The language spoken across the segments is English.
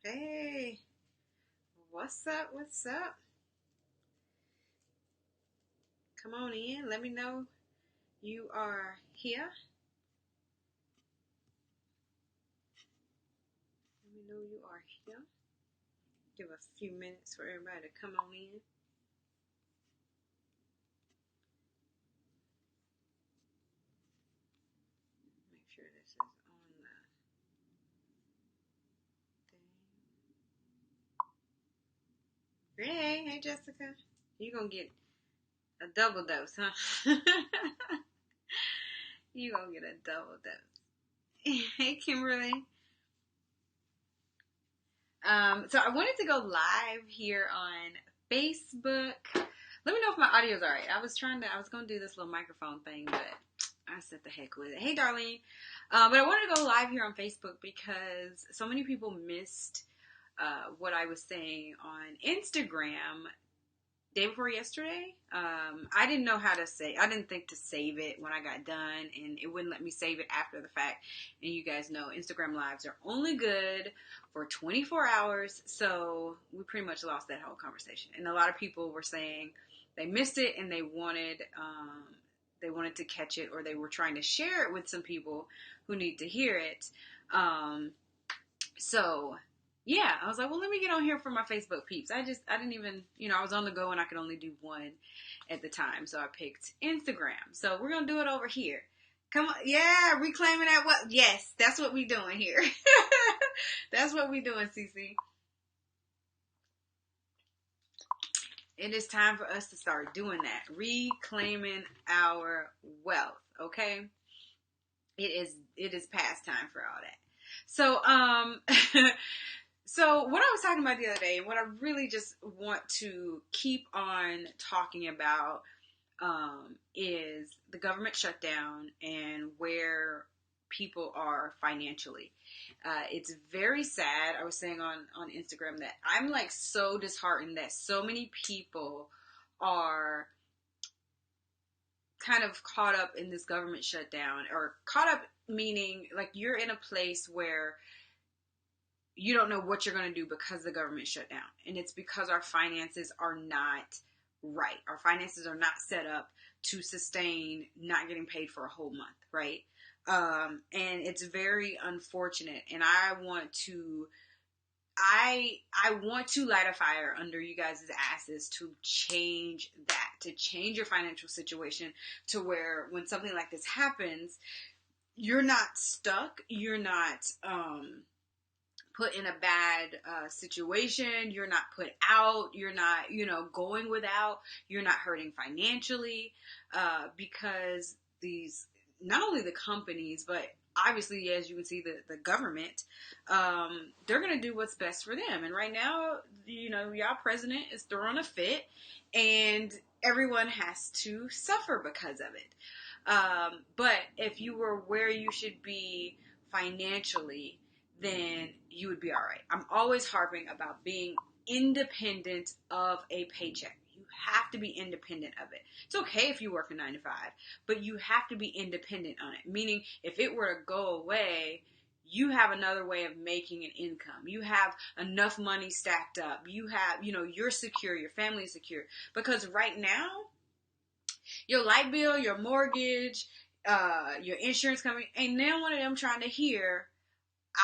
Hey, what's up? What's up? Come on in. Let me know you are here. Let me know you are here. Give a few minutes for everybody to come on in. Make sure this is on the thing. Hey, Jessica. You gonna get a double dose, huh? You gonna get a double dose. Hey, Kimberly. So I wanted to go live here on Facebook. Let me know if my audio is alright. I was gonna do this little microphone thing, but I said the heck with it. Hey, Darlene. But I wanted to go live here on Facebook because so many people missed what I was saying on Instagram day before yesterday. I didn't know how to I didn't think to save it when I got done, and it wouldn't let me save it after the fact. And you guys know Instagram lives are only good for 24 hours, so we pretty much lost that whole conversation. And a lot of people were saying they missed it and they wanted to catch it, or they were trying to share it with some people who need to hear it. So yeah, I was like, well, let me get on here for my Facebook peeps. I didn't even, I was on the go and I could only do one at the time. So I picked Instagram. So we're going to do it over here. Come on. Yeah, reclaiming that. Yes, that's what we doing here. That's what we doing, Cece. It is time for us to start doing that. Reclaiming our wealth. Okay. It is past time for all that. So, So what I was talking about the other day, and what I really just want to keep on talking about, is the government shutdown and where people are financially. It's very sad. I was saying on Instagram that I'm like so disheartened that so many people are kind of caught up in this government shutdown, or caught up meaning like you're in a place where you don't know what you're going to do because the government shut down. And it's because our finances are not right. Our finances are not set up to sustain not getting paid for a whole month, right? And it's very unfortunate. And I want to light a fire under you guys' asses to change that, to change your financial situation to where when something like this happens, you're not stuck. You're not, put in a bad situation. You're not put out. You're not, going without. You're not hurting financially because these, not only the companies, but obviously, as you can see, the government, they're going to do what's best for them. And right now, y'all president is throwing a fit, and everyone has to suffer because of it. But if you were where you should be financially, then you would be all right. I'm always harping about being independent of a paycheck. You have to be independent of it. It's okay if you work a 9 to 5, but you have to be independent on it. Meaning, if it were to go away, you have another way of making an income. You have enough money stacked up. You have, you're secure. Your family is secure. Because right now, your light bill, your mortgage, your insurance company, ain't now one of them trying to hear,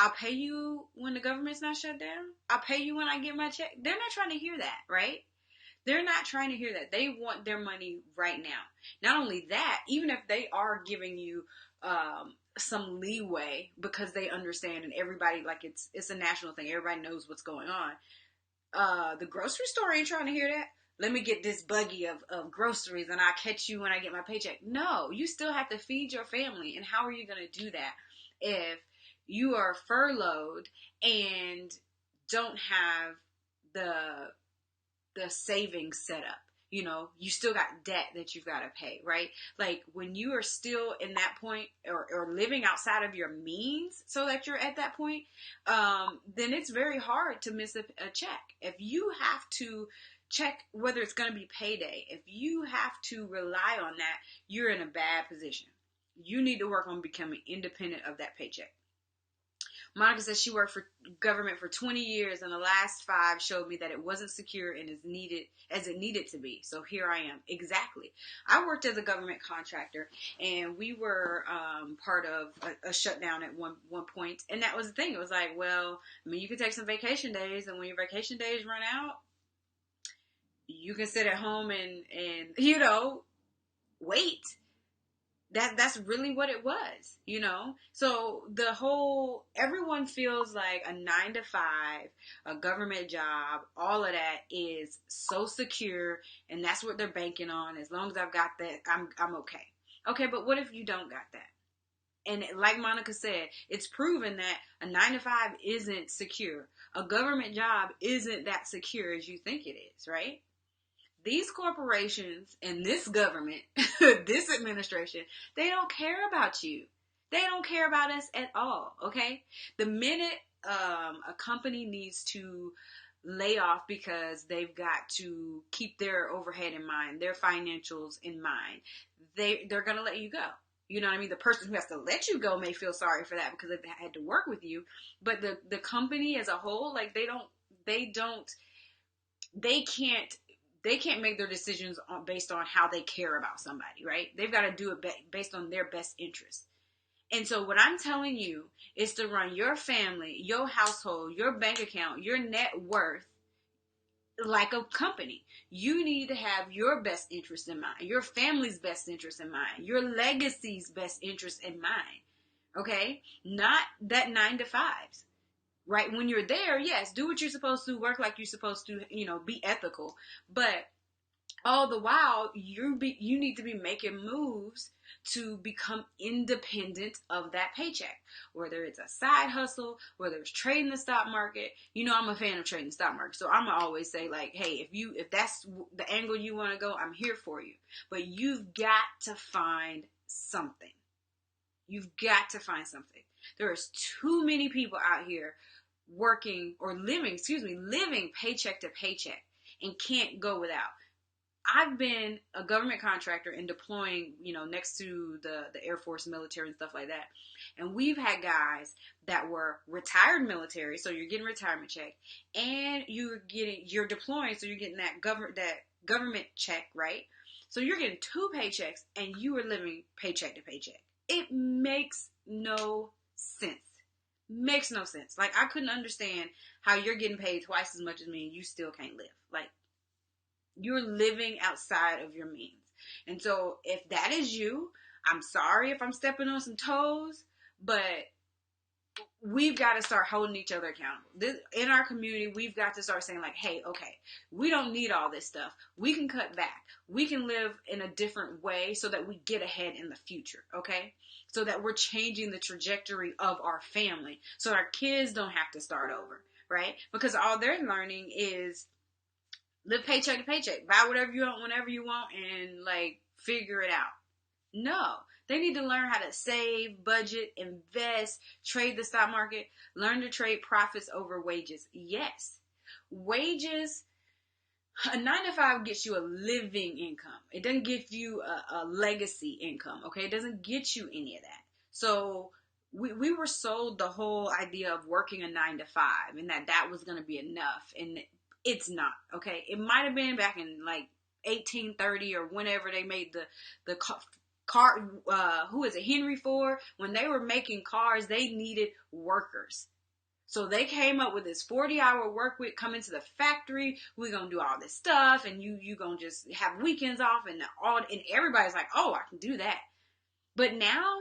I'll pay you when the government's not shut down. I'll pay you when I get my check. They're not trying to hear that, right? They're not trying to hear that. They want their money right now. Not only that, even if they are giving you some leeway because they understand, and everybody, like, it's a national thing. Everybody knows what's going on. The grocery store ain't trying to hear that. Let me get this buggy of groceries and I'll catch you when I get my paycheck. No, you still have to feed your family. And how are you going to do that if you are furloughed and don't have the savings set up? You still got debt that you've got to pay, right? Like, when you are still in that point, or living outside of your means so that you're at that point, then it's very hard to miss a check. If you have to check whether it's going to be payday, if you have to rely on that, you're in a bad position. You need to work on becoming independent of that paycheck. Monica says she worked for government for 20 years, and the last 5 showed me that it wasn't secure and as it needed to be. So here I am. Exactly. I worked as a government contractor, and we were part of a shutdown at one point, and that was the thing. It was like, well, I mean, you can take some vacation days, and when your vacation days run out, you can sit at home and wait. That's really what it was, So everyone feels like a 9 to 5, a government job, all of that is so secure, and that's what they're banking on. As long as I've got that, I'm okay. Okay, but what if you don't got that? And like Monica said, it's proven that a 9 to 5 isn't secure. A government job isn't that secure as you think it is, right? These corporations and this government, this administration, they don't care about you. They don't care about us at all, okay? The minute a company needs to lay off because they've got to keep their overhead in mind, their financials in mind, they're going to let you go. You know what I mean? The person who has to let you go may feel sorry for that because they had to work with you. But the company as a whole, like they can't make their decisions based on how they care about somebody, right? They've got to do it based on their best interest. And so what I'm telling you is to run your family, your household, your bank account, your net worth like a company. You need to have your best interest in mind, your family's best interest in mind, your legacy's best interest in mind, okay? Not that 9 to 5s. Right? When you're there, yes, do what you're supposed to, work like you're supposed to, be ethical. But all the while, you need to be making moves to become independent of that paycheck. Whether it's a side hustle, whether it's trading the stock market. I'm a fan of trading the stock market. So I'm going to always say, like, hey, if that's the angle you want to go, I'm here for you. But you've got to find something. You've got to find something. There is too many people out here working or living paycheck to paycheck and can't go without. I've been a government contractor and deploying, next to the Air Force, military and stuff like that. And we've had guys that were retired military, so you're getting retirement check, and you're deploying, so you're getting that government check, right? So you're getting 2 paychecks and you are living paycheck to paycheck. It makes no sense. Makes no sense. Like, I couldn't understand how you're getting paid twice as much as me and you still can't live. Like, you're living outside of your means. And so if that is you, I'm sorry if I'm stepping on some toes, but we've got to start holding each other accountable. In our community, we've got to start saying, like, hey, okay, we don't need all this stuff. We can cut back. We can live in a different way so that we get ahead in the future, okay? So that we're changing the trajectory of our family so our kids don't have to start over, right? Because all they're learning is live paycheck to paycheck. Buy whatever you want, whenever you want, and, like, figure it out. No. They need to learn how to save, budget, invest, trade the stock market, learn to trade profits over wages. Yes. Wages, a 9 to 5 gets you a living income. It doesn't give you a legacy income, okay? It doesn't get you any of that. So we were sold the whole idea of working a 9 to 5 and that was going to be enough. And it's not, okay? It might have been back in, like, 1830 or whenever they made the car, Henry Ford, when they were making cars, they needed workers. So they came up with this 40-hour work week, come into the factory, we're going to do all this stuff, and you going to just have weekends off, and everybody's like, oh, I can do that. But now,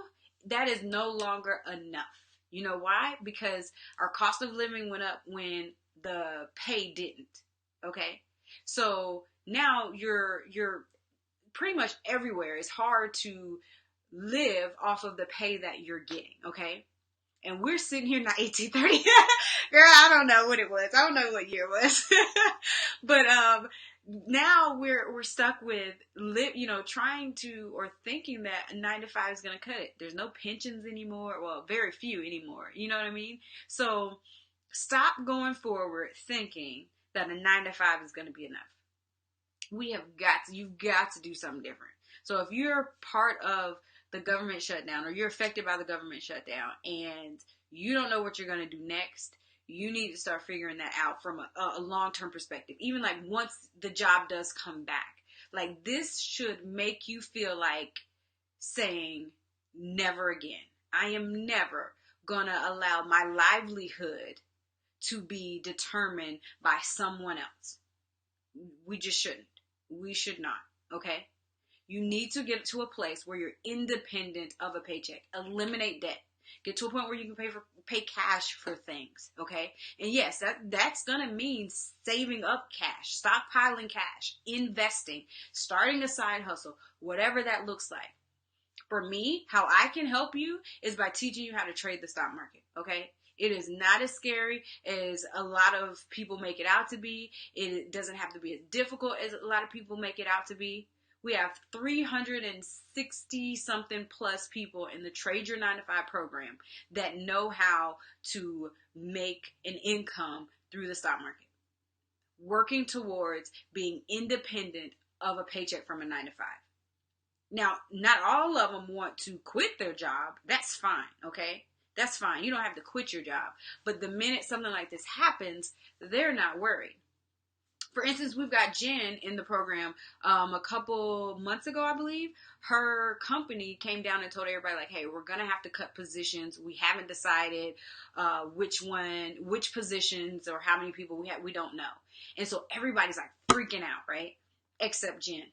that is no longer enough. You know why? Because our cost of living went up when the pay didn't, okay? So now you're pretty much everywhere. It's hard to live off of the pay that you're getting, okay? And we're sitting here in 1830. Girl, I don't know what it was. I don't know what year it was. But now we're stuck with trying to or thinking that a 9 to 5 is going to cut it. There's no pensions anymore. Well, very few anymore. You know what I mean? So stop going forward thinking that a 9 to 5 is going to be enough. You've got to do something different. So if you're part of the government shutdown, or you're affected by the government shutdown, and you don't know what you're going to do next, you need to start figuring that out from a long-term perspective. Even like once the job does come back, like this should make you feel like saying, never again. I am never going to allow my livelihood to be determined by someone else. We just shouldn't. We should not. Okay? You need to get to a place where you're independent of a paycheck. Eliminate debt. Get to a point where you can pay cash for things, okay? And yes, that's gonna mean saving up cash, stockpiling cash, investing, starting a side hustle, whatever that looks like. For me, how I can help you is by teaching you how to trade the stock market, okay? It is not as scary as a lot of people make it out to be. It doesn't have to be as difficult as a lot of people make it out to be. We have 360 something plus people in the Trade Your 9 to 5 program that know how to make an income through the stock market, working towards being independent of a paycheck from a 9 to 5. Now, not all of them want to quit their job. That's fine, okay? That's fine. You don't have to quit your job. But the minute something like this happens, they're not worried. For instance, we've got Jen in the program a couple months ago, I believe. Her company came down and told everybody, like, hey, we're going to have to cut positions. We haven't decided which positions or how many people we have. We don't know. And so everybody's like freaking out, right? Except Jen.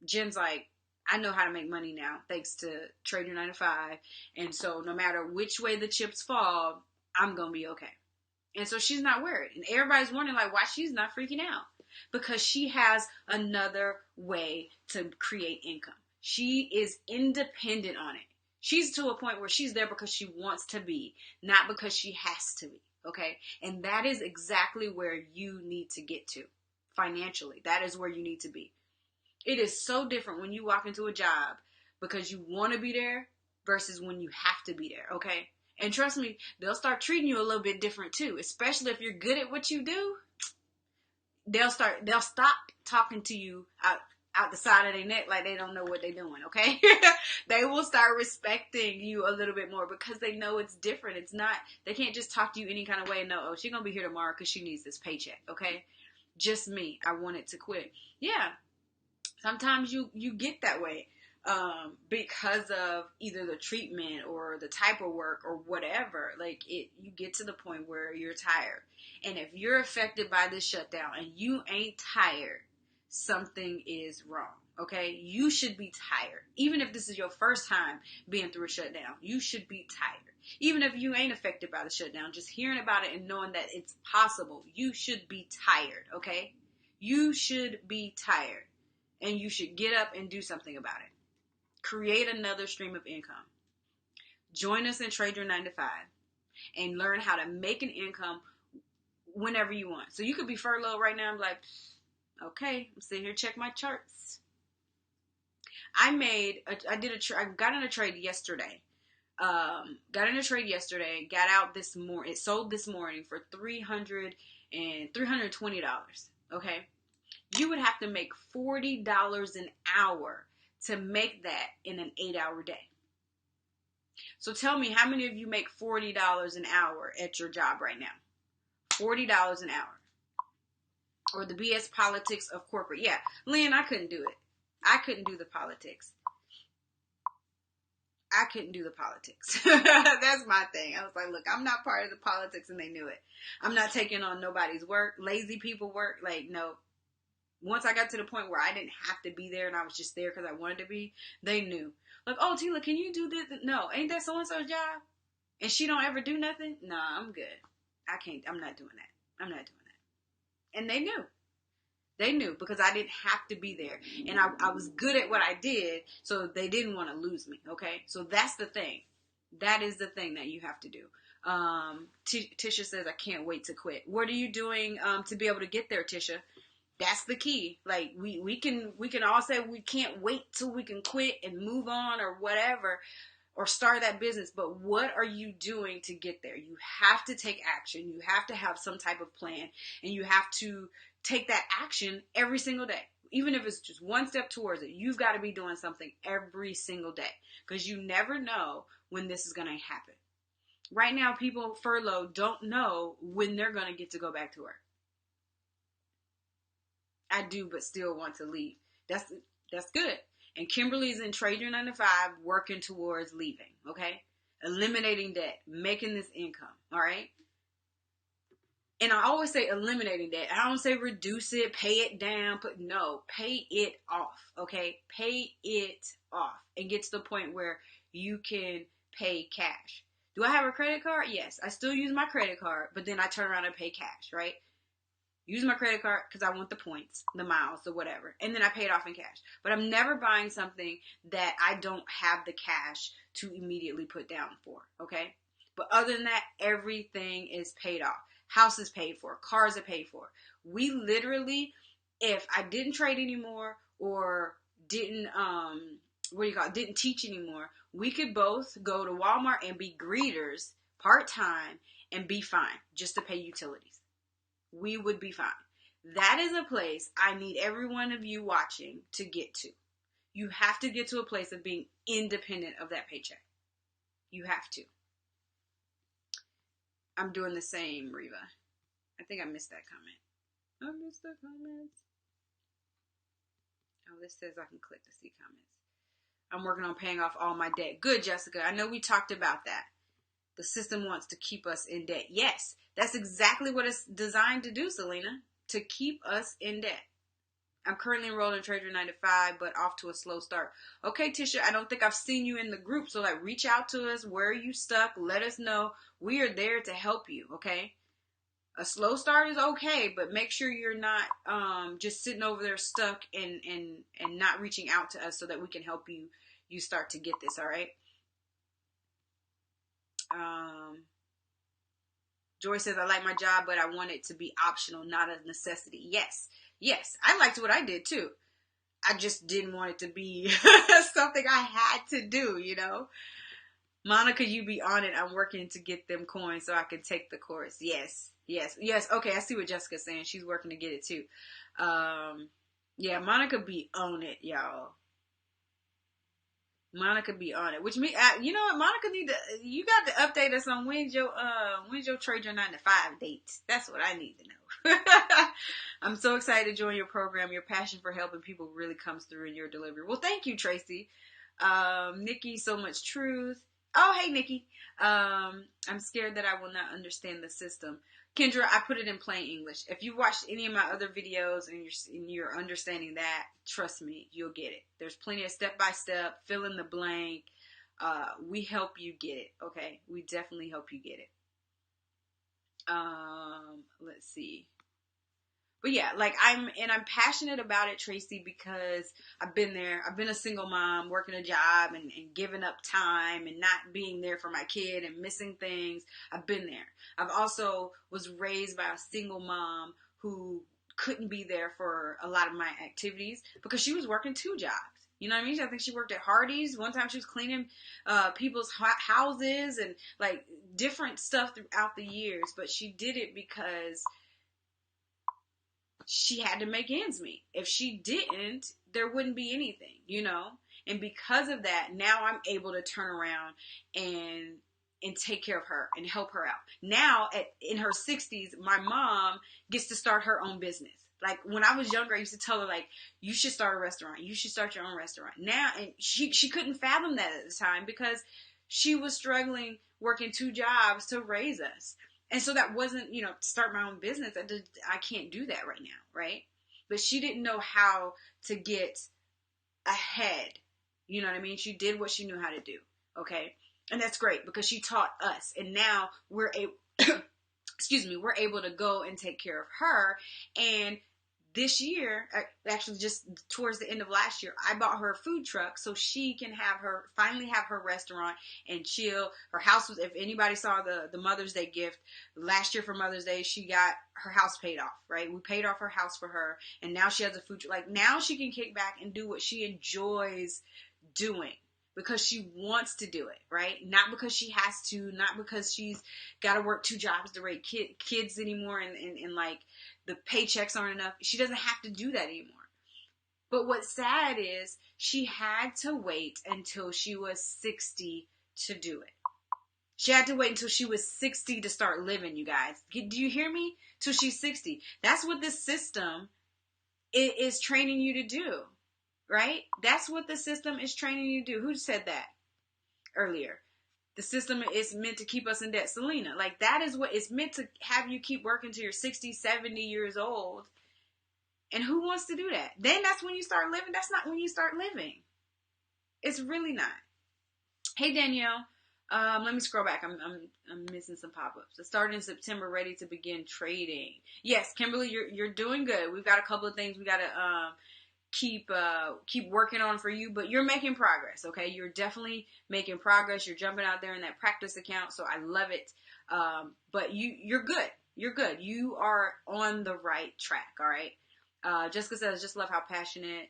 Jen's like, I know how to make money now thanks to Trade Your 9 to 5. And so no matter which way the chips fall, I'm going to be okay. And so she's not worried. And everybody's wondering, like, why she's not freaking out. Because she has another way to create income. She is independent on it. She's to a point where she's there because she wants to be, not because she has to be. Okay? And that is exactly where you need to get to financially. That is where you need to be. It is so different when you walk into a job because you want to be there versus when you have to be there. Okay? And trust me, they'll start treating you a little bit different too, especially if you're good at what you do. They'll stop talking to you out the side of their neck like they don't know what they're doing, okay? They will start respecting you a little bit more because they know it's different. It's not, they can't just talk to you any kind of way and know, oh, she's going to be here tomorrow because she needs this paycheck, okay? Just me. I wanted to quit. Yeah. Sometimes you get that way because of either the treatment or the type of work or whatever. Like you get to the point where you're tired. And if you're affected by this shutdown and you ain't tired, something is wrong. Okay? You should be tired. Even if this is your first time being through a shutdown, you should be tired. Even if you ain't affected by the shutdown, just hearing about it and knowing that it's possible, you should be tired. Okay? You should be tired. And you should get up and do something about it. Create another stream of income. Join us in Trade Your 9 to 5 and learn how to make an income whenever you want. So you could be furloughed right now and be like, okay, I'm sitting here, check my charts. I got in a trade yesterday. Got out this morning. It sold this morning for $320. Okay. You would have to make $40 an hour to make that in an 8-hour day. So tell me, how many of you make $40 an hour at your job right now? $40 an hour. Or the BS politics of corporate. Yeah, Lynn, I couldn't do it. I couldn't do the politics. That's my thing. I was like, look, I'm not part of the politics, and they knew it. I'm not taking on nobody's work. Lazy people work. Like, no. Once I got to the point where I didn't have to be there and I was just there because I wanted to be, they knew. Like, oh, Tela, can you do this? No, ain't that so-and-so's job? And she don't ever do nothing? No, I'm good. I'm not doing that. And they knew. They knew because I didn't have to be there. And I was good at what I did, so they didn't want to lose me, okay? So that's the thing. That is the thing that you have to do. Tisha says, I can't wait to quit. What are you doing to be able to get there, Tisha? That's the key. Like we can all say we can't wait till we can quit and move on or whatever or start that business. But what are you doing to get there? You have to take action. You have to have some type of plan, and you have to take that action every single day. even if it's just one step towards it, you've got to be doing something every single day, because you never know when this is going to happen. Right now, people furloughed don't know when they're going to get to go back to work. I do, but still want to leave. That's good. And Kimberly's in Trade Your 9 to 5 working towards leaving, okay? Eliminating debt, making this income, all right? And I always say eliminating debt. I don't say reduce it, pay it down. No, pay it off, okay? Pay it off and get to the point where you can pay cash. Do I have a credit card? Yes. I still use my credit card, but then I turn around and pay cash, right? Use my credit card because I want the points, the miles, or whatever. And then I pay it off in cash. But I'm never buying something that I don't have the cash to immediately put down for, okay? But other than that, everything is paid off. House is paid for. Cars are paid for. We literally, if I didn't trade anymore or didn't, didn't teach anymore, we could both go to Walmart and be greeters part-time and be fine just to pay utilities. We would be fine. That is a place I need every one of you watching to get to. You have to get to a place of being independent of that paycheck. You have to. I'm doing the same, Reva. I think I missed that comment. I missed the comments. Oh, this says I can click to see comments. I'm working on paying off all my debt. Good, Jessica. I know we talked about that. The system wants to keep us in debt. Yes, that's exactly what it's designed to do, Selena. To keep us in debt. I'm currently enrolled in Trade Your 9 to 5, but off to a slow start. Okay, Tisha, I don't think I've seen you in the group, so like reach out to us. Where are you stuck? Let us know. We are there to help you, okay? A slow start is okay, but make sure you're not just sitting over there stuck and not reaching out to us so that we can help you start to get this, all right? Joy says, I like my job, but I want it to be optional, not a necessity. Yes, I liked what I did too. I just didn't want it to be something I had to do, you know? Monica, you be on it. I'm working to get them coins so I can take the course. Yes. Okay, I see what Jessica's saying. She's working to get it too. Yeah, Monica be on it, y'all. Monica be on it, which means you know what, Monica you got to update us on when's your Trade Your 9 to 5 date. That's what I need to know. I'm so excited to join your program. Your passion for helping people really comes through in your delivery. Well, thank you, Tracy. Nikki, so much truth. Oh, hey, Nikki. I'm scared that I will not understand the system. Kendra, I put it in plain English. If you watched any of my other videos and you're understanding that, trust me, you'll get it. There's plenty of step-by-step, fill in the blank. We help you get it, okay? We definitely help you get it. Let's see. But yeah, like I'm passionate about it, Tracy, because I've been there. I've been a single mom, working a job and giving up time and not being there for my kid and missing things. I've been there. I've also was raised by a single mom who couldn't be there for a lot of my activities because she was working 2 jobs. You know what I mean? I think she worked at Hardee's. One time she was cleaning people's houses and like different stuff throughout the years. But she did it because she had to make ends meet. If she didn't, there wouldn't be anything, you know? And because of that, now I'm able to turn around and take care of her and help her out. Now, in her 60s, my mom gets to start her own business. Like, when I was younger, I used to tell her, like, you should start a restaurant. You should start your own restaurant. Now, and she couldn't fathom that at the time because she was struggling working 2 jobs to raise us. And so that wasn't, you know, to start my own business. I can't do that right now, right? But she didn't know how to get ahead. You know what I mean? She did what she knew how to do, okay? And that's great because she taught us. And now we're we're able to go and take care of her. And this year, actually just towards the end of last year, I bought her a food truck so she can finally have her restaurant and chill. Her house was, if anybody saw the Mother's Day gift, last year for Mother's Day, she got her house paid off, right? We paid off her house for her, and now she has a food truck. Like, now she can kick back and do what she enjoys doing because she wants to do it, right? Not because she has to, not because she's got to work 2 jobs to raise kids anymore and like, the paychecks aren't enough. She doesn't have to do that anymore. But what's sad is she had to wait until she was 60 to do it. She had to wait until she was 60 to start living, you guys. Do you hear me? Till she's 60. That's what this system is training you to do, right? That's what the system is training you to do. Who said that earlier? The system is meant to keep us in debt. Selena, like that is what it's meant to have you keep working till you're 60, 70 years old. And who wants to do that? Then that's when you start living. That's not when you start living. It's really not. Hey, Danielle. Let me scroll back. I'm missing some pop-ups. So starting in September, ready to begin trading. Yes, Kimberly, you're doing good. We've got a couple of things we got to keep working on for you, but you're making progress. Okay, you're definitely making progress. You're jumping out there in that practice account, so I love it. But you're good. You're good. You are on the right track. All right. Jessica says, just love how passionate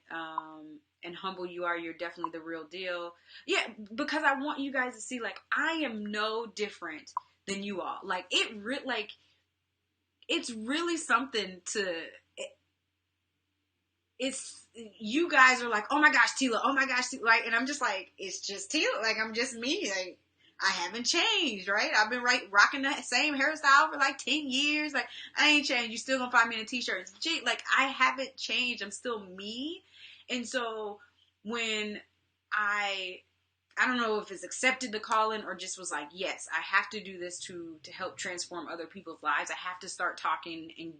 and humble you are. You're definitely the real deal. Yeah, because I want you guys to see, like, I am no different than you all. Like, it's really something to, it's, you guys are like, oh my gosh, Tela, oh my gosh, Tela. Like, and I'm just like, it's just Tela. Like, I'm just me. Like, I haven't changed, right? I've been rocking the same hairstyle for like 10 years. Like, I ain't changed. You still gonna find me in a t-shirt. Like, I haven't changed. I'm still me. And so when I don't know if it's accepted the calling or just was like, yes, I have to do this to help transform other people's lives. I have to start talking and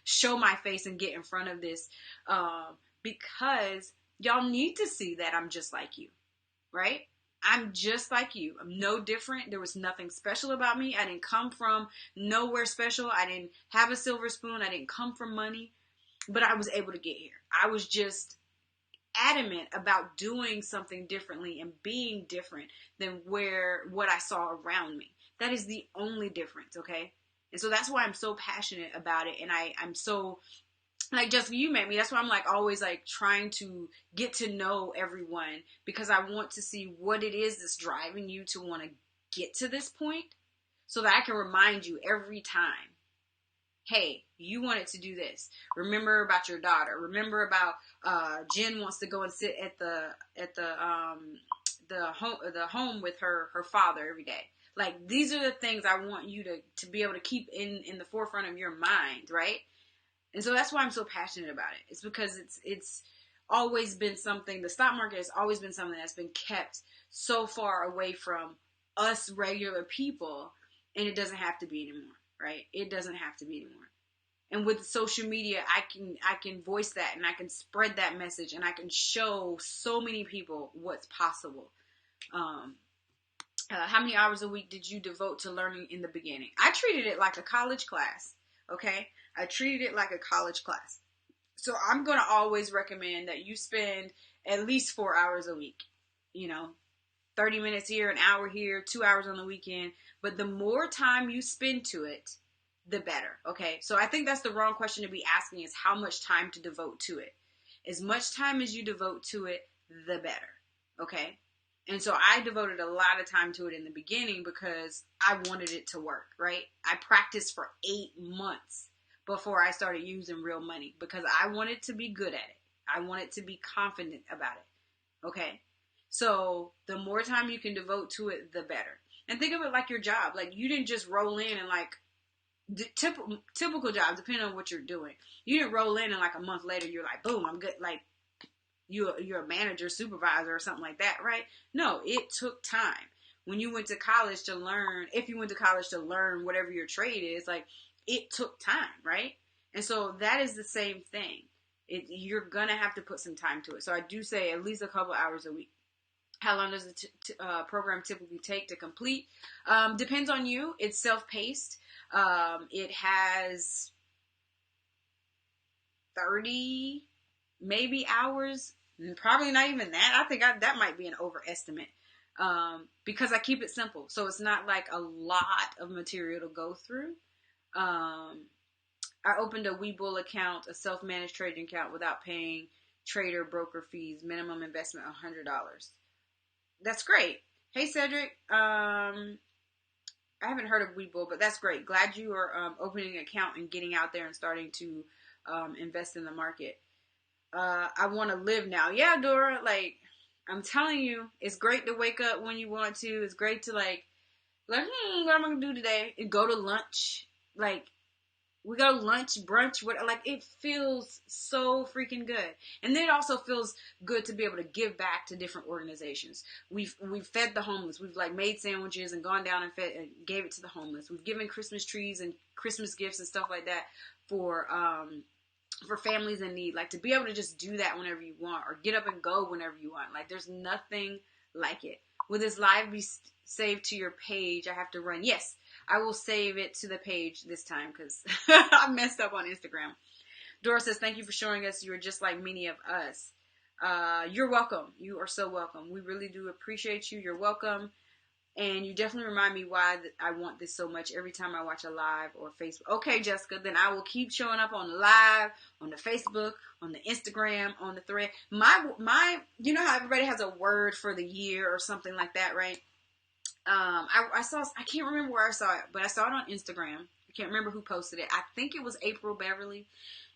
show my face and get in front of this, because y'all need to see that I'm just like you, right? I'm just like you. I'm no different. There was nothing special about me. I didn't come from nowhere special. I didn't have a silver spoon. I didn't come from money, but I was able to get here. I was just adamant about doing something differently and being different than what I saw around me. That is the only difference, okay? And so that's why I'm so passionate about it. And I'm so, like, Jessica, you met me. That's why I'm like always like trying to get to know everyone, because I want to see what it is that's driving you to want to get to this point, so that I can remind you every time, hey, you wanted to do this. Remember about your daughter. Remember about Jen wants to go and sit at the home with her father every day. Like, these are the things I want you to be able to keep in the forefront of your mind, right? And so that's why I'm so passionate about it. It's because it's always been something, the stock market has always been something that's been kept so far away from us regular people, and it doesn't have to be anymore, right? It doesn't have to be anymore. And with social media, I can voice that, and I can spread that message, and I can show so many people what's possible. How many hours a week did you devote to learning in the beginning? I treated it like a college class, okay? I treated it like a college class. So I'm going to always recommend that you spend at least 4 hours a week. 30 minutes here, an hour here, 2 hours on the weekend. But the more time you spend to it, the better, okay? So I think that's the wrong question to be asking, is how much time to devote to it. As much time as you devote to it, the better, okay? And so I devoted a lot of time to it in the beginning because I wanted it to work, right? I practiced for 8 months before I started using real money because I wanted to be good at it. I wanted to be confident about it, okay? So the more time you can devote to it, the better. And think of it like your job. Like, you didn't just roll in and like, the typical job, depending on what you're doing. You didn't roll in and like a month later, you're like, boom, I'm good. Like, you're a manager, supervisor, or something like that, right? No, it took time. When you went to college to learn, if you went to college to learn whatever your trade is, like, it took time, right? And so that is the same thing. You're going to have to put some time to it. So I do say at least a couple hours a week. How long does the program typically take to complete? Depends on you. It's self-paced. It has 30 maybe hours. Probably not even that. I think that might be an overestimate. Because I keep it simple. So it's not like a lot of material to go through. I opened a Webull account, a self-managed trading account, without paying trader broker fees. Minimum investment $100. That's great. Hey, Cedric. I haven't heard of Webull, but that's great. Glad you are opening an account and getting out there and starting to invest in the market. I want to live now. Yeah, Dora, like, I'm telling you, it's great to wake up when you want to. It's great to, like, what am I going to do today? And go to lunch. Like, we go to lunch, brunch, what, like, it feels so freaking good. And then it also feels good to be able to give back to different organizations. We've fed the homeless. We've, like, made sandwiches and gone down and fed and gave it to the homeless. We've given Christmas trees and Christmas gifts and stuff like that for families in need. Like, to be able to just do that whenever you want, or get up and go whenever you want. Like, there's nothing like it. Will this live be saved to your page? I have to run. Yes, I will save it to the page this time because I messed up on Instagram. Dora says, thank you for showing us you are just like many of us. You're welcome. You are so welcome. We really do appreciate you. You're welcome. And you definitely remind me why I want this so much every time I watch a live or Facebook. Okay, Jessica, then I will keep showing up on the live, on the Facebook, on the Instagram, on the thread. My, you know how everybody has a word for the year or something like that, right? I can't remember where I saw it, but I saw it on Instagram. I can't remember who posted it. I think it was April Beverly.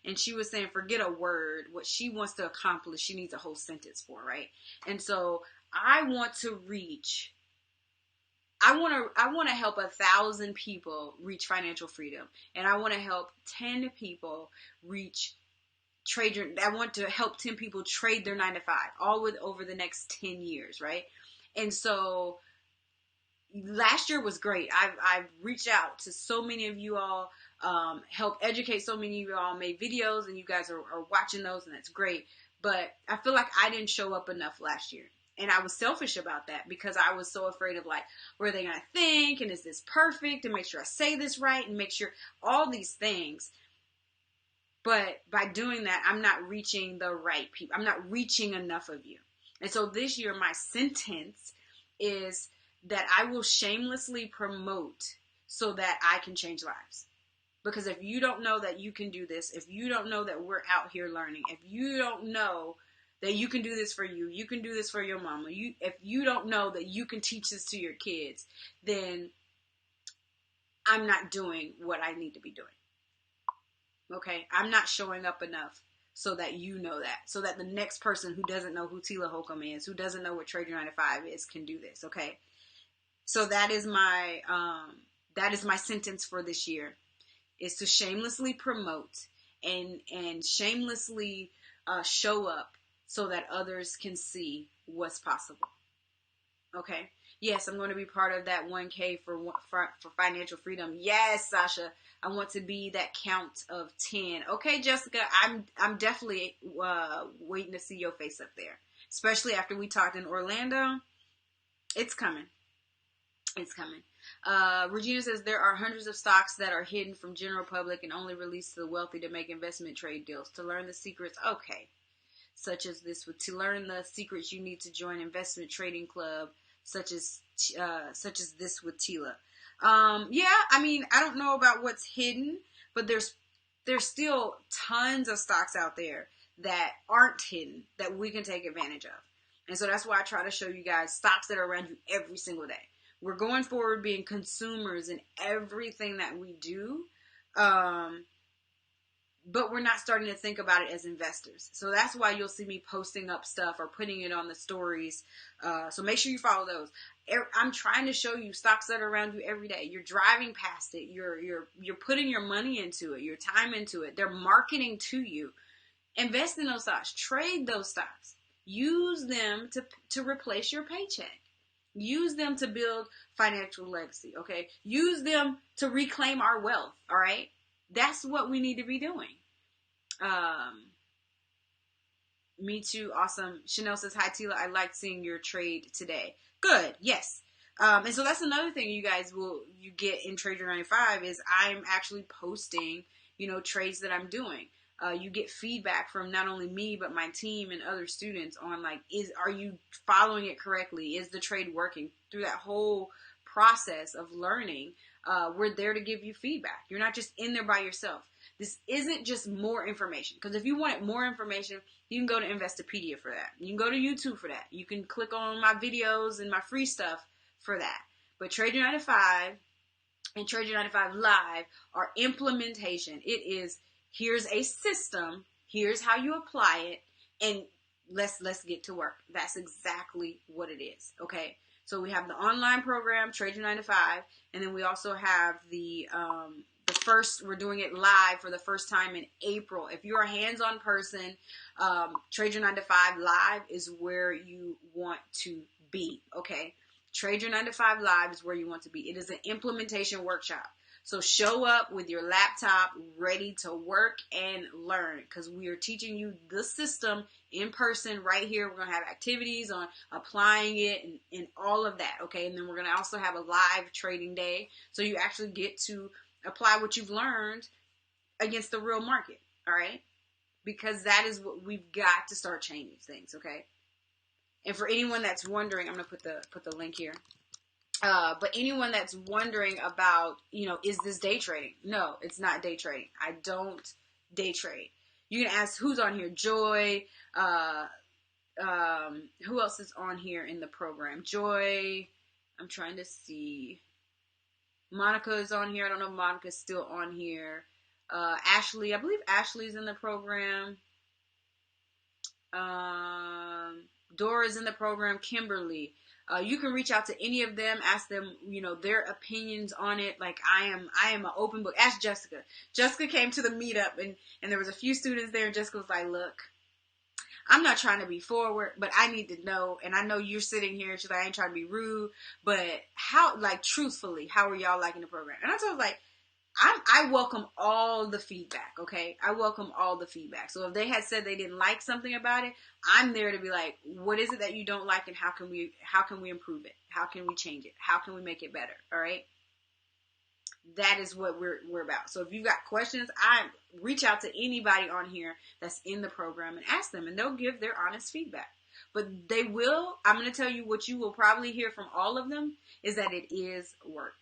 And she was saying, forget a word. What she wants to accomplish, she needs a whole sentence for, right? And so I want to help 1,000 people reach financial freedom. And I want to help 10 people I want to help 10 people trade their 9 to 5, all over the next 10 years, right? And so last year was great. I've reached out to so many of you all, helped educate so many of you all, made videos, and you guys are watching those, and that's great. But I feel like I didn't show up enough last year. And I was selfish about that because I was so afraid of, like, what are they going to think? And is this perfect? And make sure I say this right, and make sure all these things. But by doing that, I'm not reaching the right people. I'm not reaching enough of you. And so this year, my sentence is that I will shamelessly promote so that I can change lives. Because if you don't know that you can do this, if you don't know that we're out here learning, if you don't know that you can do this for you can do this for your mama, if you don't know that you can teach this to your kids, then I'm not doing what I need to be doing. Okay? I'm not showing up enough so that you know that. So that the next person who doesn't know who Tela Holcomb is, who doesn't know what Trade Your 9 to 5 is, can do this. Okay? So that is my sentence for this year, is to shamelessly promote and shamelessly show up so that others can see what's possible. Okay? Yes, I'm going to be part of that 1K for financial freedom. Yes, Sasha, I want to be that count of 10. Okay, Jessica, I'm definitely waiting to see your face up there, especially after we talked in Orlando. It's coming. It's coming. Regina says there are hundreds of stocks that are hidden from general public and only released to the wealthy to make investment trade deals. To learn the secrets, okay, such as this, to learn the secrets, you need to join investment trading club, such as this with Tela. Yeah, I mean, I don't know about what's hidden, but there's still tons of stocks out there that aren't hidden that we can take advantage of. And so that's why I try to show you guys stocks that are around you every single day. We're going forward being consumers in everything that we do, but we're not starting to think about it as investors. So that's why you'll see me posting up stuff or putting it on the stories. So make sure you follow those. I'm trying to show you stocks that are around you every day. You're driving past it. You're putting your money into it, your time into it. They're marketing to you. Invest in those stocks. Trade those stocks. Use them to replace your paycheck. Use them to build financial legacy, okay? Use them to reclaim our wealth, all right? That's what we need to be doing. Me too, awesome. Chanel says, hi, Tela, I liked seeing your trade today. Good, yes. And so that's another thing you guys you get in Trade Your 9 to 5 is I'm actually posting, trades that I'm doing. You get feedback from not only me, but my team and other students on, like, are you following it correctly? Is the trade working? Through that whole process of learning, we're there to give you feedback. You're not just in there by yourself. This isn't just more information. Because if you wanted more information, you can go to Investopedia for that. You can go to YouTube for that. You can click on my videos and my free stuff for that. But Trade Your 9 to 5 and Trade Your 9 to 5 Live are implementation. It is, here's a system, here's how you apply it, and let's get to work. That's exactly what it is. Okay. So we have the online program, Trade Your 9 to 5, and then we also have the first, we're doing it live for the first time in April. If you're a hands-on person, Trade Your 9 to 5 live is where you want to be. Okay. Trade Your 9 to 5 live is where you want to be. It is an implementation workshop. So show up with your laptop ready to work and learn, because we are teaching you the system in person right here. We're going to have activities on applying it and all of that, okay? And then we're going to also have a live trading day, so you actually get to apply what you've learned against the real market, all right? Because that is what we've got to start changing things, okay? And for anyone that's wondering, I'm going to put the link here. But anyone that's wondering about, is this day trading? No, it's not day trading. I don't day trade. You can ask who's on here. Joy. Who else is on here in the program? Joy. I'm trying to see. Monica is on here. I don't know if Monica's still on here. Ashley. I believe Ashley's in the program. Dora's in the program. Kimberly. You can reach out to any of them, ask them, their opinions on it. Like I am an open book. Ask Jessica. Jessica came to the meetup and there was a few students there, and Jessica was like, look, I'm not trying to be forward, but I need to know. And I know you're sitting here and she's like, I ain't trying to be rude, but truthfully, how are y'all liking the program? And I told her, like, I welcome all the feedback, okay? I welcome all the feedback. So if they had said they didn't like something about it, I'm there to be like, what is it that you don't like, and how can we improve it? How can we change it? How can we make it better? All right? That is what we're about. So if you've got questions, I reach out to anybody on here that's in the program and ask them, and they'll give their honest feedback. But I'm going to tell you what you will probably hear from all of them is that it is work.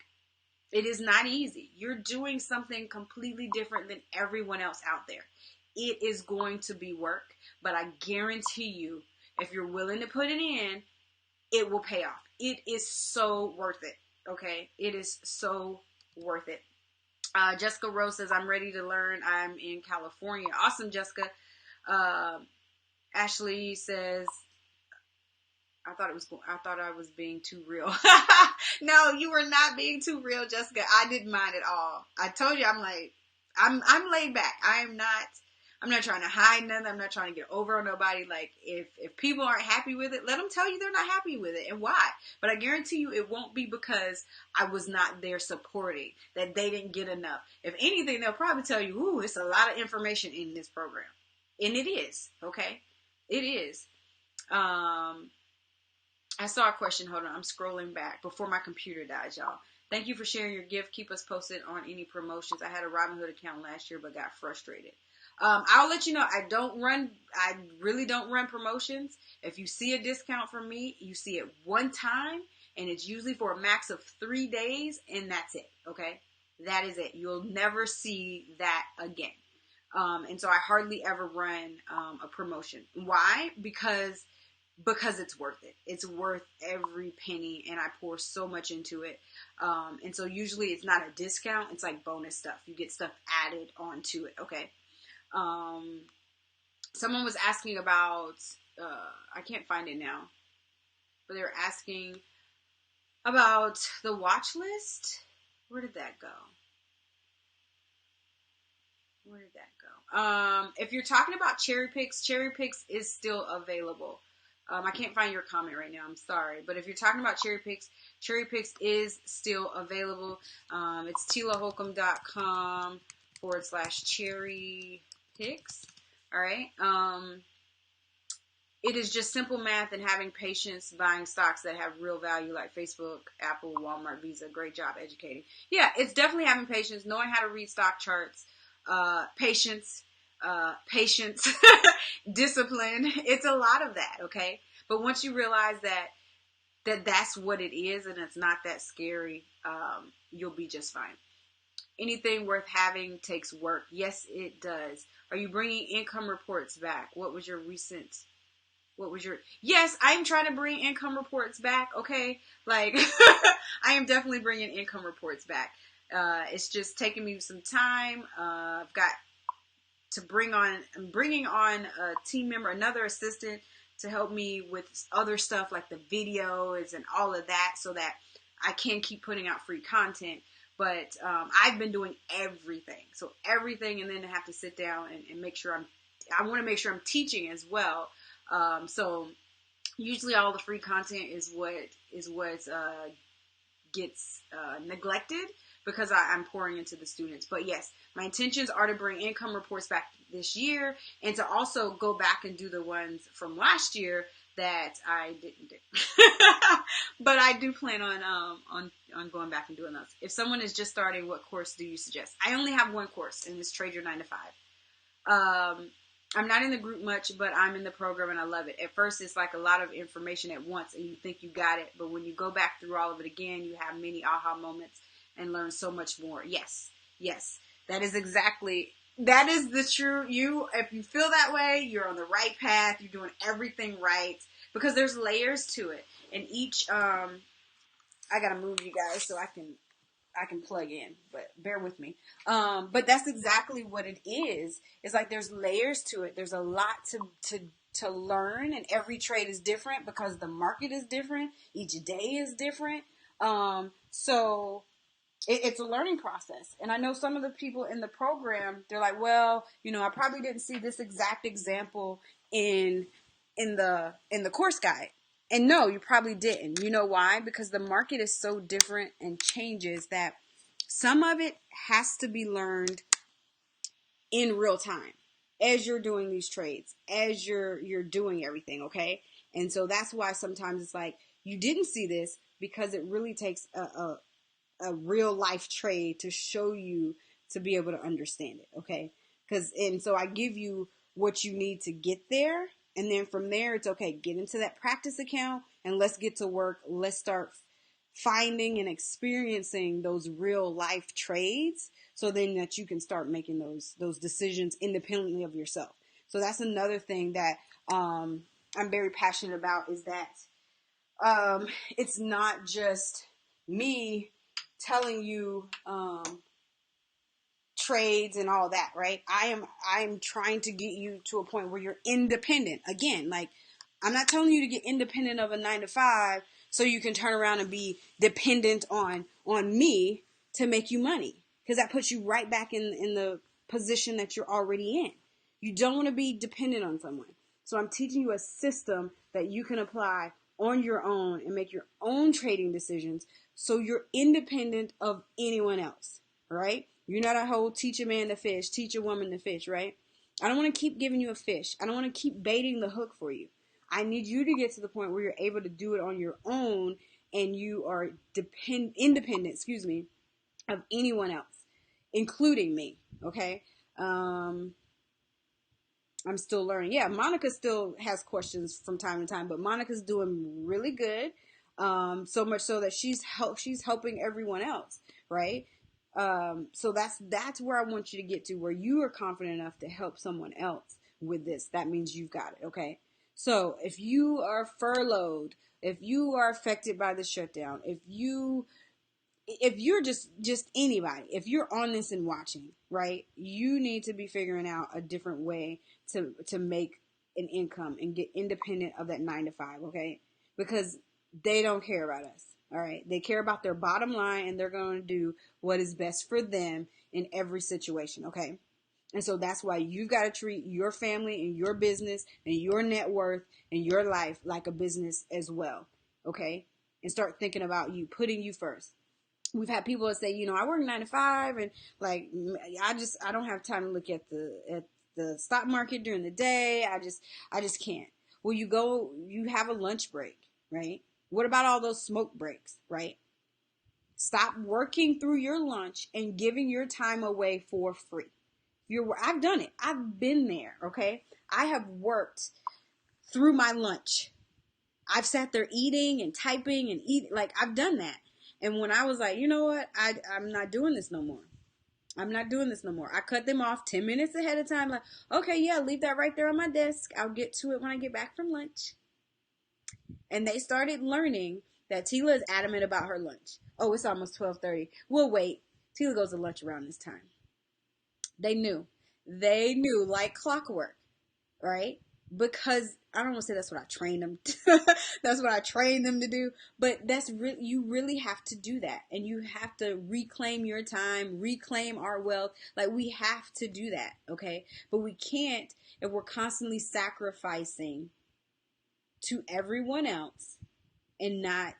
It is not easy. You're doing something completely different than everyone else out there. It is going to be work, but I guarantee you, if you're willing to put it in, it will pay off. It is so worth it, okay? It is so worth it. Jessica Rose says, I'm ready to learn. I'm in California. Awesome, Jessica. Ashley says, I thought I was being too real. No, you were not being too real, Jessica. I didn't mind at all. I told you, I'm laid back. I'm not trying to hide nothing. I'm not trying to get over on nobody. Like, if people aren't happy with it, let them tell you they're not happy with it and why. But I guarantee you it won't be because I was not there supporting, that they didn't get enough. If anything, they'll probably tell you, ooh, it's a lot of information in this program. And it is, okay? It is. I saw a question. Hold on. I'm scrolling back before my computer dies, y'all. Thank you for sharing your gift. Keep us posted on any promotions. I had a Robinhood account last year, but got frustrated. I'll let you know. I really don't run promotions. If you see a discount from me, you see it one time, and it's usually for a max of 3 days, and that's it. Okay. That is it. You'll never see that again. And so I hardly ever run, a promotion. Why? Because it's worth it. It's worth every penny, and I pour so much into it. And so usually it's not a discount. It's like bonus stuff. You get stuff added onto it. Okay. Someone was asking about, I can't find it now, but they were asking about the watch list. Where did that go? If you're talking about cherry picks is still available. I can't find your comment right now. I'm sorry. But if you're talking about cherry picks is still available. It's telaholcomb.com/cherry picks. All right. It is just simple math and having patience buying stocks that have real value like Facebook, Apple, Walmart, Visa. Great job educating. Yeah, it's definitely having patience, knowing how to read stock charts, patience, discipline. It's a lot of that, okay? But once you realize that's what it is and it's not that scary, you'll be just fine. Anything worth having takes work. Yes, it does. Are you bringing income reports back? Yes, I'm trying to bring income reports back, okay? Like, I am definitely bringing income reports back. It's just taking me some time. I've got I'm bringing on a team member, another assistant to help me with other stuff like the videos and all of that, so that I can keep putting out free content. But I've been doing everything, and then I have to sit down and make sure I want to make sure I'm teaching as well. So usually all the free content is what gets neglected because I'm pouring into the students. But yes, my intentions are to bring income reports back this year, and to also go back and do the ones from last year that I didn't do. But I do plan on going back and doing those. If someone is just starting, what course do you suggest? I only have one course, and it's Trade Your 9 to 5. I'm not in the group much, but I'm in the program and I love it. At first, it's like a lot of information at once and you think you got it. But when you go back through all of it again, you have many aha moments and learn so much more. Yes. That is the true you. If you feel that way, you're on the right path. You're doing everything right, because there's layers to it. And each, I got to move you guys so I can plug in, but bear with me. But that's exactly what it is. It's like there's layers to it. There's a lot to learn, and every trade is different because the market is different. Each day is different. So it's a learning process. And I know some of the people in the program, they're like, well, I probably didn't see this exact example in the course guide. And no, you probably didn't. You know why? Because the market is so different and changes that some of it has to be learned in real time as you're doing these trades, as you're doing everything, okay? And so that's why sometimes it's like, you didn't see this, because it really takes a real life trade to show you to be able to understand it, okay? And so I give you what you need to get there. And then from there, it's okay, get into that practice account and let's get to work. Let's start finding and experiencing those real life trades, so then that you can start making those decisions independently of yourself. So that's another thing that I'm very passionate about, is that it's not just me telling you trades and all that, right? I'm trying to get you to a point where you're independent. Again, like, I'm not telling you to get independent of a 9 to 5 so you can turn around and be dependent on me to make you money, because that puts you right back in the position that you're already in. You don't want to be dependent on someone. So I'm teaching you a system that you can apply on your own and make your own trading decisions, so you're independent of anyone else, right? You're not a whole teach a man to fish, teach a woman to fish, right? I don't want to keep giving you a fish. I don't want to keep baiting the hook for you. I need you to get to the point where you're able to do it on your own, and you are independent, of anyone else, including me, okay? I'm still learning. Yeah, Monica still has questions from time to time, but Monica's doing really good. So much so that she's helping everyone else, right? So that's where I want you to get to, where you are confident enough to help someone else with this. That means you've got it, okay? So if you are furloughed, if you are affected by the shutdown, if you're just anybody, if you're on this and watching, right, you need to be figuring out a different way to make an income and get independent of that 9 to 5, okay? Because they don't care about us, all right? They care about their bottom line, and they're going to do what is best for them in every situation, okay? And so that's why you got to treat your family and your business and your net worth and your life like a business as well, okay? And start thinking about you, putting you first. We've had people that say, I work 9 to 5, and like, I don't have time to look at the stock market during the day. I just can't. Well, you have a lunch break, right? What about all those smoke breaks, right? Stop working through your lunch and giving your time away for free. I've done it. I've been there, okay? I have worked through my lunch. I've sat there eating and typing and eating. Like, I've done that. And when I was like, you know what? I'm not doing this no more. I'm not doing this no more. I cut them off 10 minutes ahead of time. Like, okay, yeah, leave that right there on my desk. I'll get to it when I get back from lunch. And they started learning that Tela is adamant about her lunch. Oh, it's almost 12:30. We'll wait. Tela goes to lunch around this time. They knew. They knew like clockwork, right? Because I don't want to say that's what I trained them that's what I trained them to do, but you really have to do that, and you have to reclaim your time, reclaim our wealth. Like, we have to do that, okay? But we can't if we're constantly sacrificing to everyone else and not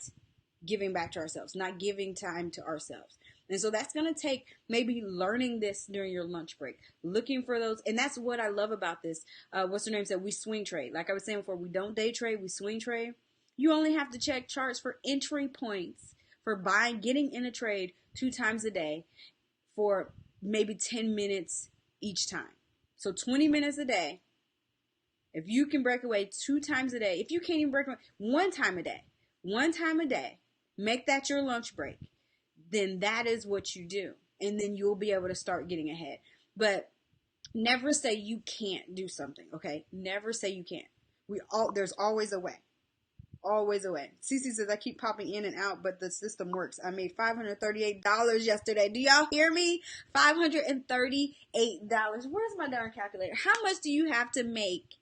giving back to ourselves, not giving time to ourselves. And so that's going to take maybe learning this during your lunch break, looking for those. And that's what I love about this. What's her name said? We swing trade. Like I was saying before, we don't day trade, we swing trade. You only have to check charts for entry points for getting in a trade 2 times a day for maybe 10 minutes each time. So 20 minutes a day. If you can break away 2 times a day, if you can't even break away 1 time a day, make that your lunch break, then that is what you do. And then you'll be able to start getting ahead. But never say you can't do something, okay? Never say you can't. There's always a way. Always a way. Cece says, I keep popping in and out, but the system works. I made $538 yesterday. Do y'all hear me? $538. Where's my darn calculator? How much do you have to make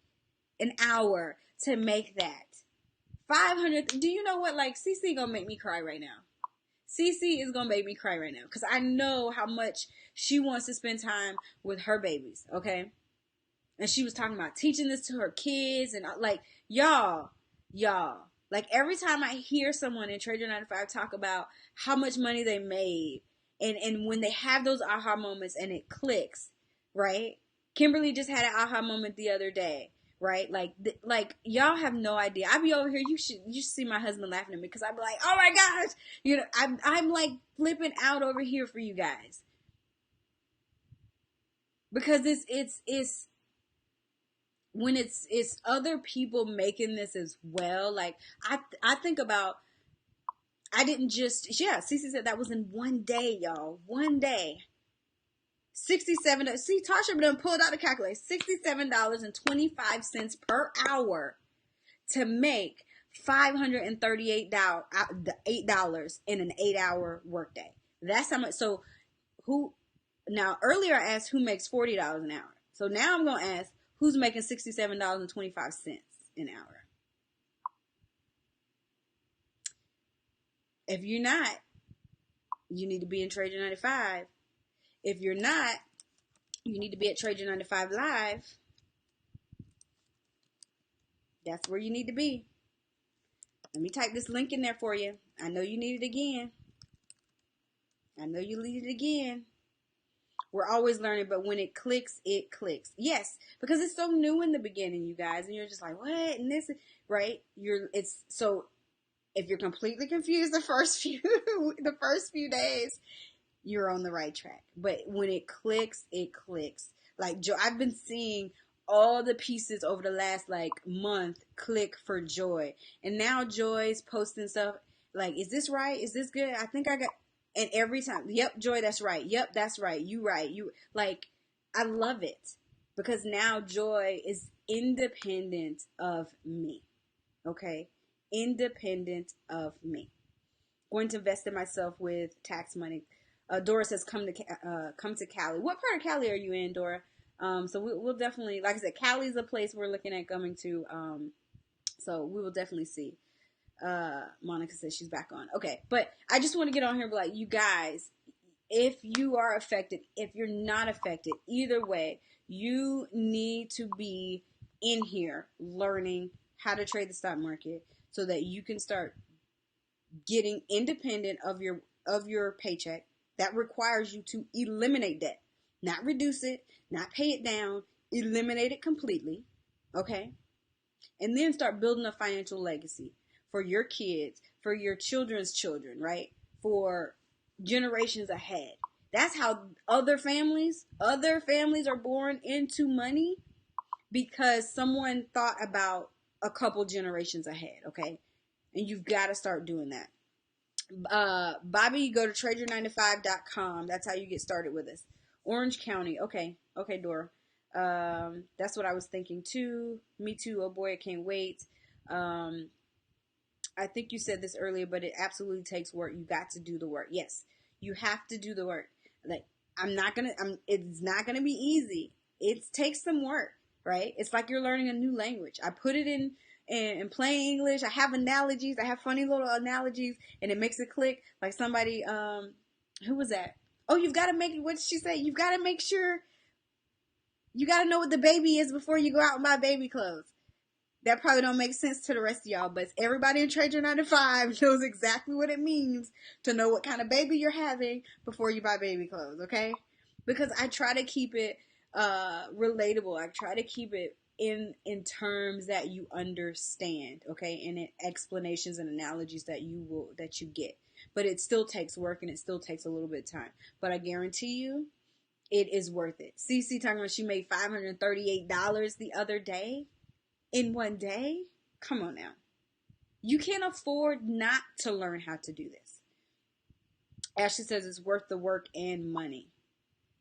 an hour to make that? 500. Do you know what? Like, Cece gonna make me cry right now. Cece is gonna make me cry right now because I know how much she wants to spend time with her babies, okay? And she was talking about teaching this to her kids, and like, y'all, like, every time I hear someone in Trade Your 9 to 5 talk about how much money they made, and when they have those aha moments and it clicks, right? Kimberly just had an aha moment the other day. Right? Like y'all have no idea. I be over here. You should see my husband laughing at me because I be like, oh my gosh, you know, I'm like flipping out over here for you guys because it's when it's other people making this as well. Like I think about, I didn't just, Cece said that was in one day, y'all, 1 day. $67. See, Tasha done pulled out the calculator. $67.25 per hour to make $538 $8 in an 8-hour workday. That's how much. So now earlier I asked who makes $40 an hour. So now I'm gonna ask who's making $67.25 an hour. If you're not, you need to be in Trade Your 9 to 5. If you're not, you need to be at Trade Your 9 to 5 Live. That's where you need to be. Let me type this link in there for you. I know you need it again. We're always learning, but when it clicks, it clicks. Yes, because it's so new in the beginning, you guys, and you're just like, what? And this, right? So if you're completely confused the first few days, you're on the right track. But when it clicks, it clicks. Like, I've been seeing all the pieces over the last like month click for Joy. And now Joy's posting stuff like, is this right? Is this good? I think I got, and every time, yep, Joy, that's right. Yep, that's right. You right. You like, I love it because now Joy is independent of me. Okay? Independent of me. Going to invest in myself with tax money. Dora says, come to Cali. What part of Cali are you in, Dora? So we'll definitely, like I said, Cali is a place we're looking at coming to. So we will definitely see. Monica says she's back on. Okay, but I just want to get on here and be like, you guys, if you are affected, if you're not affected, either way, you need to be in here learning how to trade the stock market so that you can start getting independent of your paycheck. That requires you to eliminate debt, not reduce it, not pay it down, eliminate it completely, okay? And then start building a financial legacy for your kids, for your children's children, right? For generations ahead. That's how other families are born into money because someone thought about a couple generations ahead, okay? And you've got to start doing that. Bobby, go to tradeyour9to5.com. That's how you get started with us. Orange County. Okay, Dora. That's what I was thinking too. Me too. Oh boy, I can't wait. I think you said this earlier, but it absolutely takes work. You got to do the work. Yes, you have to do the work. Like, it's not gonna be easy. it takes some work, right? It's like you're learning a new language. I put it in plain English. I have analogies. I have funny little analogies, and it makes it click. Like somebody, who was that? Oh, you've got to make, what did she say? You've got to make sure, you got to know what the baby is before you go out and buy baby clothes. That probably don't make sense to the rest of y'all, but everybody in Trader 95 knows exactly what it means to know what kind of baby you're having before you buy baby clothes, okay? Because I try to keep it relatable. I try to keep it in terms that you understand, okay? And in explanations and analogies that you get. But it still takes work and it still takes a little bit of time. But I guarantee you, it is worth it. Cece talking about she made $538 the other day. In one day? Come on now. You can't afford not to learn how to do this. Ashley says it's worth the work and money.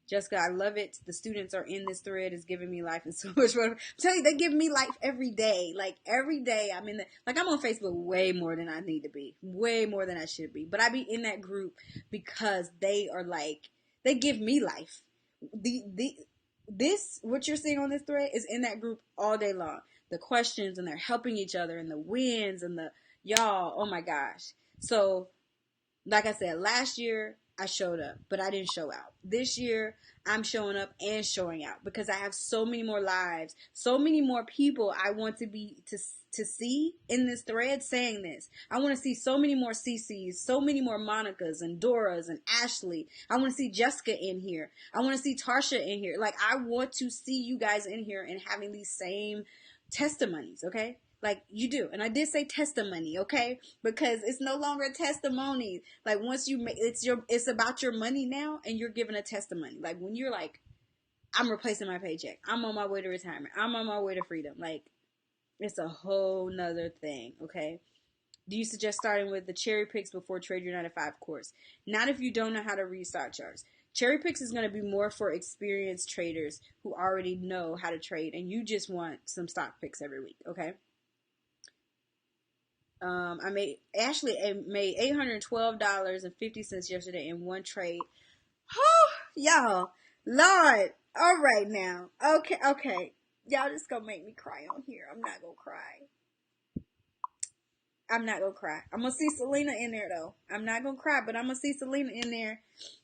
Jessica, I love it. The students are in this thread. It's giving me life and so much more. I'm telling you, they give me life every day. Like every day I'm I'm on Facebook way more than I need to be. Way more than I should be. But I be in that group because they are they give me life. This, what you're seeing on this thread is in that group all day long. The questions, and they're helping each other, and the wins, and y'all, oh my gosh. So, like I said, last year I showed up, but I didn't show out. This year I'm showing up and showing out because I have so many more lives, so many more people I want to see in this thread saying this. I want to see so many more CCs, so many more Monicas and Doras and Ashley. I want to see Jessica in here. I want to see Tarsha in here. Like, I want to see you guys in here and having these same testimonies, okay? Like, you do. And I did say testimony, okay? Because it's no longer a testimony. Like, once you make, it's about your money now, and you're giving a testimony. Like, when you're like, I'm replacing my paycheck. I'm on my way to retirement. I'm on my way to freedom. Like, it's a whole nother thing, okay? Do you suggest starting with the cherry picks before Trade Your 9 to 5 course? Not if you don't know how to read stock charts. Cherry picks is going to be more for experienced traders who already know how to trade, and you just want some stock picks every week, okay? Ashley made $812.50 yesterday in one trade. Y'all, Lord, all right now, okay, y'all just gonna make me cry on here. I'm not gonna cry. I'm gonna see Selena in there though. I'm not gonna cry, but I'm gonna see Selena in there,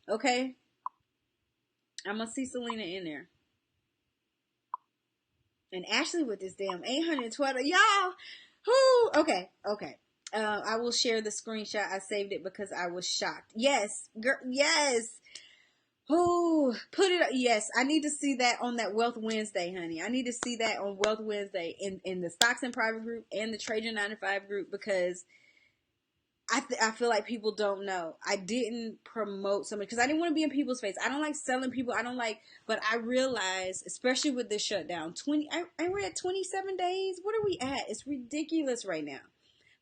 okay? I'm gonna see Selena in there. And Ashley with this damn 812, y'all. Whoo, okay. I will share the screenshot. I saved it because I was shocked. Yes, girl, yes. Whoo, put it up. Yes, I need to see that on that Wealth Wednesday, honey. I need to see that on Wealth Wednesday in the Stocks and Private group and the Trade Your 9 to 5 group, because I feel like people don't know. I didn't promote somebody because I didn't want to be in people's face. I don't like selling people. But I realized, especially with this shutdown, we're at 27 days. What are we at? It's ridiculous right now.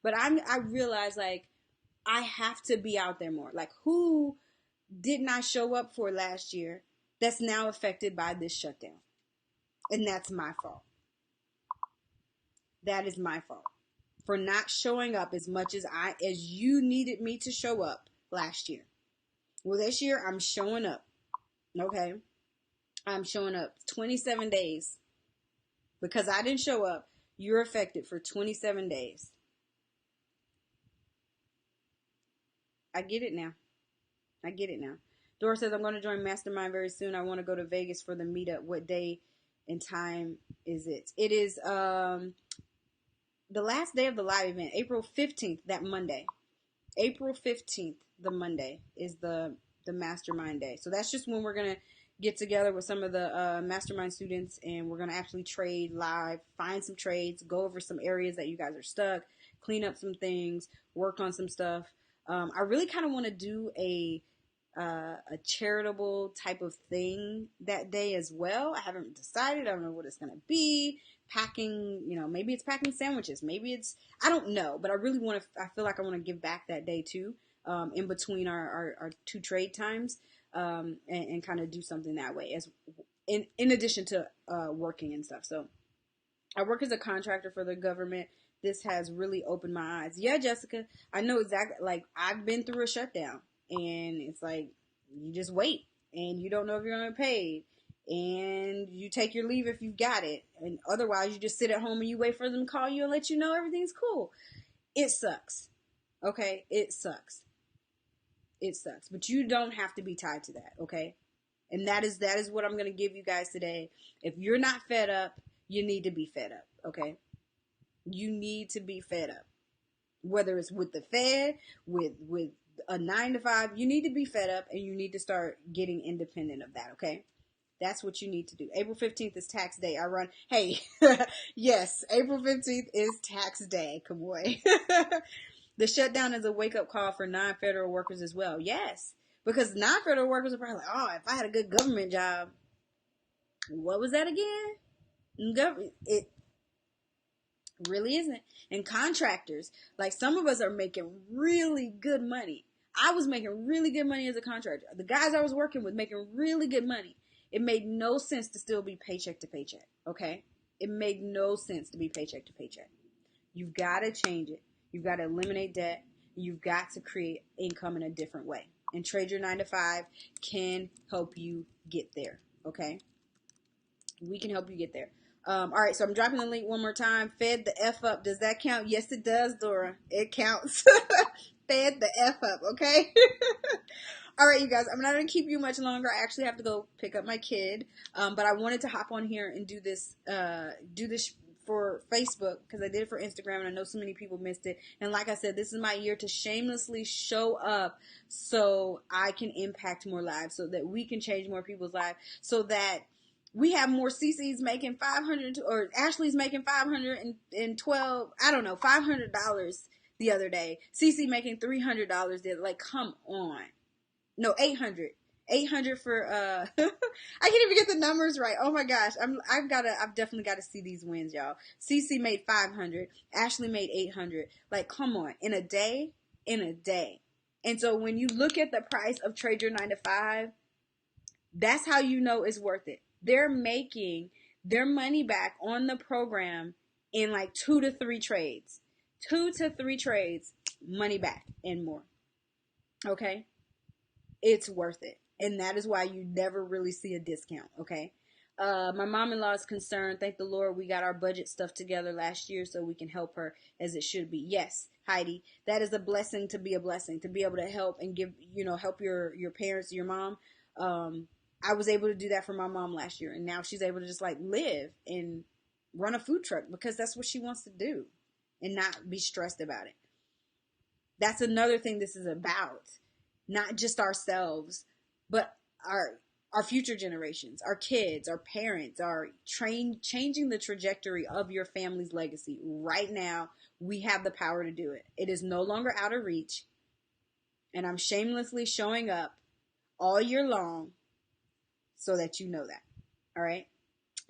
But I realized, like, I have to be out there more. Like, who did not show up for last year that's now affected by this shutdown? And that's my fault. That is my fault. For not showing up as much as you needed me to show up last year. Well, this year I'm showing up. Okay? I'm showing up 27 days. Because I didn't show up, you're affected for 27 days. I get it now. Dora says, I'm going to join Mastermind very soon. I want to go to Vegas for the meetup. What day and time is it? It is the last day of the live event, April 15th, that Monday. April 15th, the Monday, is the mastermind day. So that's just when we're going to get together with some of the mastermind students, and we're going to actually trade live, find some trades, go over some areas that you guys are stuck, clean up some things, work on some stuff. I really kind of want to do a charitable type of thing that day as well. I haven't decided. I don't know what it's going to be. Packing, maybe it's packing sandwiches. Maybe it's, I don't know. But I really want to, I feel like I want to give back that day too, in between our two trade times, and kind of do something that way, as in addition to working and stuff. So I work as a contractor for the government. This has really opened my eyes. Yeah, Jessica, I know exactly. Like, I've been through a shutdown, and it's like, you just wait, and you don't know if you're going to be paid. and you take your leave if you've got it. And otherwise, you just sit at home and you wait for them to call you and let you know everything's cool. It sucks. Okay? It sucks. It sucks. But you don't have to be tied to that. Okay? And that is what I'm going to give you guys today. If you're not fed up, you need to be fed up. Okay? You need to be fed up. Whether it's with the Fed, with a 9 to 5, you need to be fed up and you need to start getting independent of that. Okay? That's what you need to do. April 15th is tax day. Hey, yes, April 15th is tax day. Come on. The shutdown is a wake-up call for non-federal workers as well. Yes, because non-federal workers are probably like, oh, if I had a good government job. What was that again? It really isn't. And contractors, like some of us are making really good money. I was making really good money as a contractor. The guys I was working with making really good money. It made no sense to still be paycheck to paycheck, okay? It made no sense to be paycheck to paycheck. You've got to change it. You've got to eliminate debt. You've got to create income in a different way. And Trade Your 9 to 5 can help you get there, okay? We can help you get there. All right, so I'm dropping the link one more time. Fed the F up. Does that count? Yes, it does, Dora. It counts. Fed the F up, okay? All right, you guys, I'm not going to keep you much longer. I actually have to go pick up my kid. But I wanted to hop on here and do this for Facebook because I did it for Instagram and I know so many people missed it. And like I said, this is my year to shamelessly show up so I can impact more lives, so that we can change more people's lives, so that we have more CC's making $500 or Ashley's making $512, I don't know, $500 the other day. CC making $300 the other, like, come on. No, 800. 800 for I can't even get the numbers right. Oh my gosh. I've definitely got to see these wins, y'all. CC made 500. Ashley made 800. Like, come on. In a day. And so when you look at the price of Trade Your 9 to 5, that's how you know it's worth it. They're making their money back on the program in like 2 to 3 trades. 2 to 3 trades, money back and more. Okay? It's worth it. And that is why you never really see a discount, okay? My mom-in-law is concerned. Thank the Lord we got our budget stuff together last year so we can help her as it should be. Yes, Heidi, that is a blessing to be able to help and give, help your parents, your mom. I was able to do that for my mom last year, and now she's able to just like live and run a food truck because that's what she wants to do and not be stressed about it. That's another thing this is about. Not just ourselves, but our future generations, our kids, our parents, changing the trajectory of your family's legacy. Right now, we have the power to do it. It is no longer out of reach. And I'm shamelessly showing up all year long so that you know that. All right?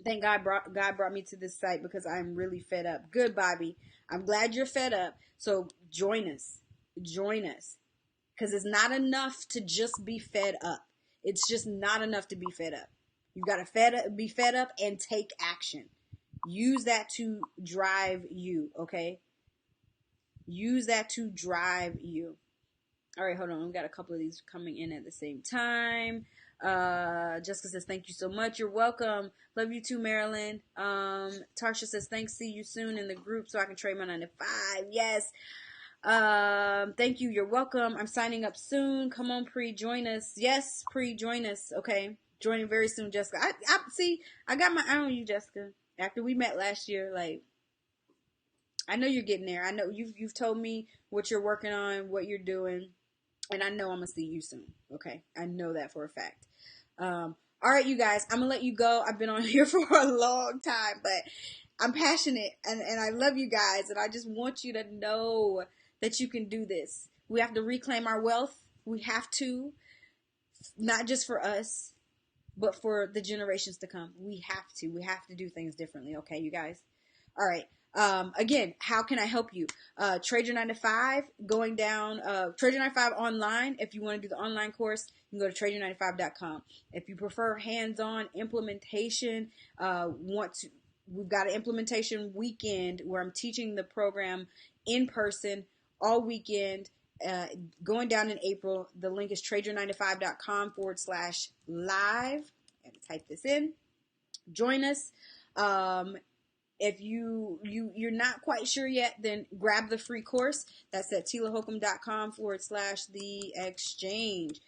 Thank God brought me to this site because I'm really fed up. Good, Bobby. I'm glad you're fed up. So join us. Join us. Because it's not enough to just be fed up. It's just not enough to be fed up. You've got to be fed up and take action. Use that to drive you, okay? Use that to drive you. All right, hold on. We've got a couple of these coming in at the same time. Jessica says, thank you so much. You're welcome. Love you too, Marilyn. Tarsha says, thanks. See you soon in the group so I can trade my 9 to 5. Yes. Thank you. You're welcome. I'm signing up soon. Come on, Pre, join us. Yes, Pre, join us. Okay. Joining very soon, Jessica. I got my eye on you, Jessica. After we met last year, like, I know you're getting there. I know you've told me what you're working on, what you're doing, and I know I'm gonna see you soon. Okay. I know that for a fact. All right, you guys, I'm gonna let you go. I've been on here for a long time, but I'm passionate and I love you guys, and I just want you to know that you can do this. We have to reclaim our wealth. We have to, not just for us, but for the generations to come. We have to do things differently. Okay, you guys? All right. Again, how can I help you? Trade Your 9 to 5, going down, Trade Your 9 to 5 online. If you want to do the online course, you can go to tradeyour9to5.com. If you prefer hands-on implementation, we've got an implementation weekend where I'm teaching the program in person all weekend, going down in April. The link is tradeyour9to5.com/live. I had to type this in. Join us. If you're not quite sure yet, then grab the free course. That's at telaholcomb.com/the exchange.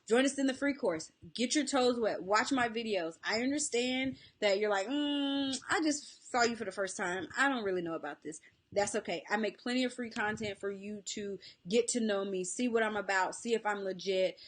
Join us in the free course. Get your toes wet. Watch my videos. I understand that you're like, I just saw you for the first time. I don't really know about this. That's okay. I make plenty of free content for you to get to know me, see what I'm about, see if I'm legit,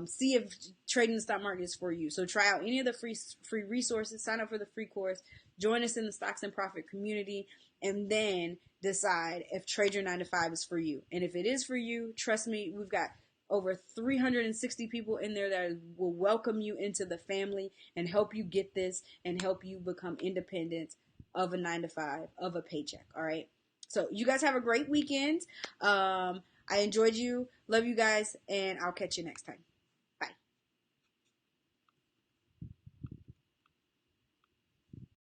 see if trading the stock market is for you. So try out any of the free resources, sign up for the free course, join us in the Stocks and Profit community, and then decide if Trade Your 9 to 5 is for you. And if it is for you, trust me, we've got over 360 people in there that will welcome you into the family and help you get this and help you become independent of a 9 to 5, of a paycheck. All right. So you guys have a great weekend. I enjoyed you. Love you guys. And I'll catch you next time.